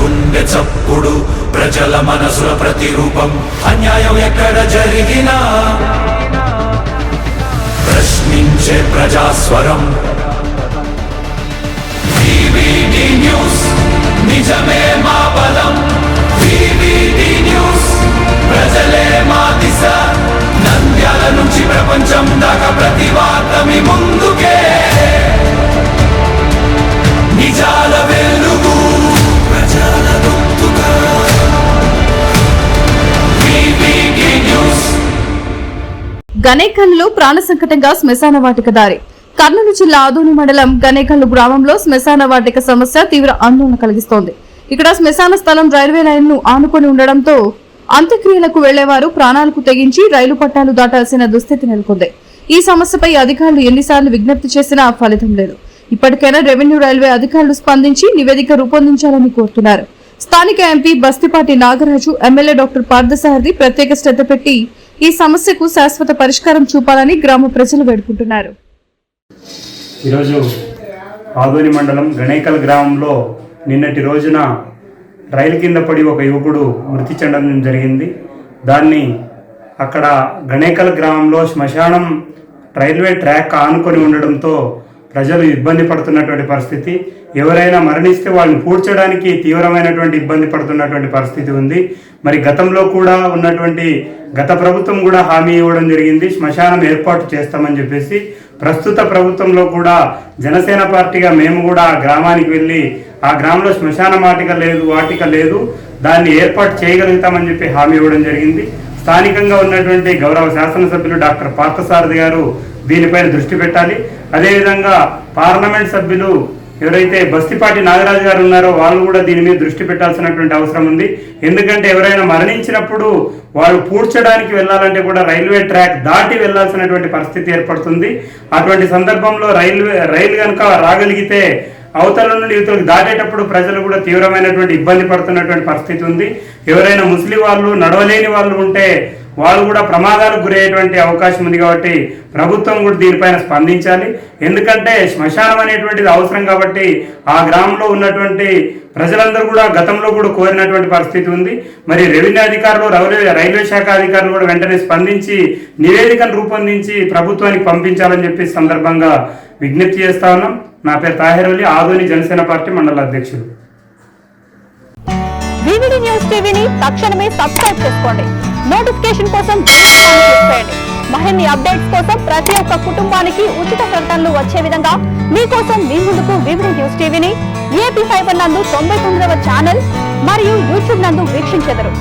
గుండె చప్పుడు ప్రజల మనసుల ప్రతిరూపం అన్యాయం ఎక్కడ జరిగినా ప్రశ్నించే ప్రజాస్వరం వివిడి న్యూస్ నిజమే మా బలం వివిడి న్యూస్ ప్రజలే మా దిశ నంద్యాల నుంచి ప్రపంచం దాకా ప్రతి వార్త మీ ముందుకే నిజాల వెలుగు ప్రజల గొంతుగా వివిడి న్యూస్. గణేకల్లులో ప్రాణ సంకటంగా శ్మశాన వాటిక దారి. కర్నూలు జిల్లా ఆదోని మండలం గణేకల్లు గ్రామంలో శ్మశాన వాటిక సమస్య తీవ్ర ఆందోళన కలిగిస్తోంది. ఇక్కడ శ్మశాన స్థలం రైల్వే లైన్ ను ఆనుకొని ఉండడంతో అంత్యక్రియలకు వెళ్లేవారు ప్రాణాలకు తెగించి రైలు పట్టాలు దాటాల్సిన దుస్థితి నెలకొంది. ఈ సమస్యపై అధికారులు ఎన్నిసార్లు విజ్ఞప్తి చేసినా ఫలితం లేదు. ఇప్పటికైనా రెవెన్యూ రైల్వే అధికారులు స్పందించి నివేదిక రూపొందించాలని కోరుతున్నారు. స్థానిక MP Bastipati Nagaraju, MLA doctor Parthasarathi ప్రత్యేక శ్రద్ధ పెట్టి ఈ సమస్యకు శాశ్వత పరిష్కారం చూపాలని గ్రామ ప్రజలు వేడుకుంటున్నారు. ఈరోజు ఆదోని మండలం గణేకల్ గ్రామంలో నిన్నటి రోజున రైలు కింద పడి ఒక యువకుడు మృతి చెందడం జరిగింది. దాన్ని అక్కడ గణేకల్ గ్రామంలో శ్మశానం రైల్వే ట్రాక్ ఆనుకొని ఉండడంతో ప్రజలు ఇబ్బంది పడుతున్నటువంటి పరిస్థితి. ఎవరైనా మరణిస్తే వాళ్ళని పూడ్చడానికి తీవ్రమైనటువంటి ఇబ్బంది పడుతున్నటువంటి పరిస్థితి ఉంది. మరి గతంలో కూడా ఉన్నటువంటి గత ప్రభుత్వం కూడా హామీ ఇవ్వడం జరిగింది, శ్మశానం ఏర్పాటు చేస్తామని చెప్పేసి. ప్రస్తుత ప్రభుత్వంలో కూడా జనసేన పార్టీగా మేము కూడా ఆ గ్రామానికి వెళ్ళి ఆ గ్రామంలో శ్మశాన వాటిక లేదు దాన్ని ఏర్పాటు చేయగలుగుతామని చెప్పి హామీ ఇవ్వడం జరిగింది. స్థానికంగా ఉన్నటువంటి గౌరవ శాసనసభ్యులు డాక్టర్ పార్థసారథి గారు దీనిపైన దృష్టి పెట్టాలి. అదేవిధంగా పార్లమెంట్ సభ్యులు ఎవరైతే బస్తిపాటి నాగరాజు గారు ఉన్నారో వాళ్ళు కూడా దీని మీద దృష్టి పెట్టాల్సినటువంటి అవసరం ఉంది. ఎందుకంటే ఎవరైనా మరణించినప్పుడు వాళ్ళు పూడ్చడానికి వెళ్ళాలంటే కూడా రైల్వే ట్రాక్ దాటి వెళ్లాల్సినటువంటి పరిస్థితి ఏర్పడుతుంది. అటువంటి సందర్భంలో రైలు కనుక రాగలిగితే అవతల నుండి యువతలకు దాటేటప్పుడు ప్రజలు కూడా తీవ్రమైనటువంటి ఇబ్బంది పడుతున్నటువంటి పరిస్థితి ఉంది. ఎవరైనా ముస్లిం వాళ్ళు నడవలేని వాళ్ళు ఉంటే వాళ్ళు కూడా ప్రమాదాలకు గురయ్యేటువంటి అవకాశం ఉంది. కాబట్టి ప్రభుత్వం కూడా దీనిపైన స్పందించాలి. ఎందుకంటే శ్మశానం అనేటువంటిది అవసరం కాబట్టి ఆ గ్రామంలో ఉన్నటువంటి ప్రజలందరూ కూడా గతంలో కూడా కోరినటువంటి పరిస్థితి ఉంది. మరి రెవెన్యూ అధికారులు రైల్వే శాఖ అధికారులు కూడా వెంటనే స్పందించి నివేదికను రూపొందించి ప్రభుత్వానికి పంపించాలని చెప్పి సందర్భంగా విజ్ఞప్తి చేస్తా ఉన్నాం. నా పేరు తాహిర్ అలీ, ఆదోని జనసేన పార్టీ మండల అధ్యక్షుడు. వివిడి న్యూస్ టీవీని తక్షణమే సబ్స్క్రైబ్ చేసుకోండి. నోటిఫికేషన్ కోసం క్లిక్ చేయండి. మరిన్ని అప్డేట్స్ కోసం ప్రతి ఒక్క కుటుంబానికి ఉచిత ప్రకటనలు వచ్చే విధంగా మీకోసం మీ ముందుకు వివిడి న్యూస్ టీవీని ఏపీ ఫైబర్ నందు 99వ ఛానల్ మరియు యూట్యూబ్ నందు వీక్షించెదరు.